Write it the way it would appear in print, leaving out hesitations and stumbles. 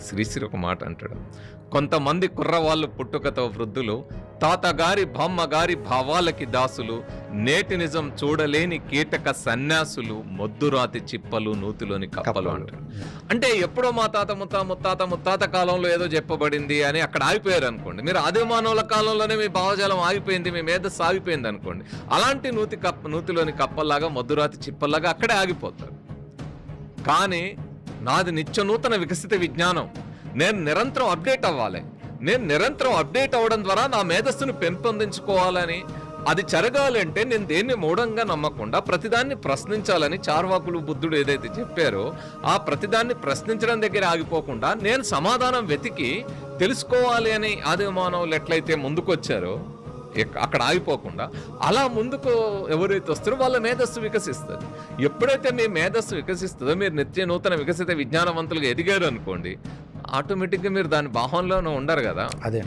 శ్రీశ్రీ ఒక మాట అంటాడు, కొంతమంది కుర్రవాళ్ళు పుట్టుకతో వృద్ధులు, తాతగారి బామ్మగారి భావాలకి దాసులు, నేటి నిజం చూడలేని కీటక సన్యాసులు, మొద్దురాతి చిప్పలు నూతిలోని కప్పలు అంటాడు. అంటే ఎప్పుడో మా తాత ముత్తాత కాలంలో ఏదో చెప్పబడింది అని అక్కడ ఆగిపోయారు అనుకోండి. మీరు ఆది మానవుల కాలంలోనే మీ భావజాలం ఆగిపోయింది, మీ మేధస్సు ఆగిపోయింది అనుకోండి. అలాంటి నూతిలోని కప్పల్లాగా, మొద్దురాతి చిప్పల్లాగా అక్కడే ఆగిపోతారు. కానీ నాది నిత్య నూతన వికసిత విజ్ఞానం. నేను నిరంతరం అప్డేట్ అవ్వాలి. నేను నిరంతరం అప్డేట్ అవ్వడం ద్వారా నా మేధస్సును పెంపొందించుకోవాలని, అది జరగాలంటే నేను దేన్ని మూఢంగా నమ్మకుండా ప్రతిదాన్ని ప్రశ్నించాలని చార్వాకులు, బుద్ధుడు ఏదైతే చెప్పారో ఆ ప్రతిదాన్ని ప్రశ్నించడం దగ్గర ఆగిపోకుండా నేను సమాధానం వెతికి తెలుసుకోవాలి అని ఆది మానవులు ఎట్లయితే ముందుకొచ్చారో అక్కడ ఆగిపోకుండా అలా ముందుకు ఎవరైతే వస్తారో వాళ్ళ మేధస్సు వికసిస్తుంది. ఎప్పుడైతే మీ మేధస్సు వికసిస్తుందో, మీరు నిత్య నూతన వికసిత విజ్ఞానవంతులుగా ఎదిగారు అనుకోండి, ఆటోమేటిక్గా మీరు దాని భావంలోనే ఉండరు కదా. అదే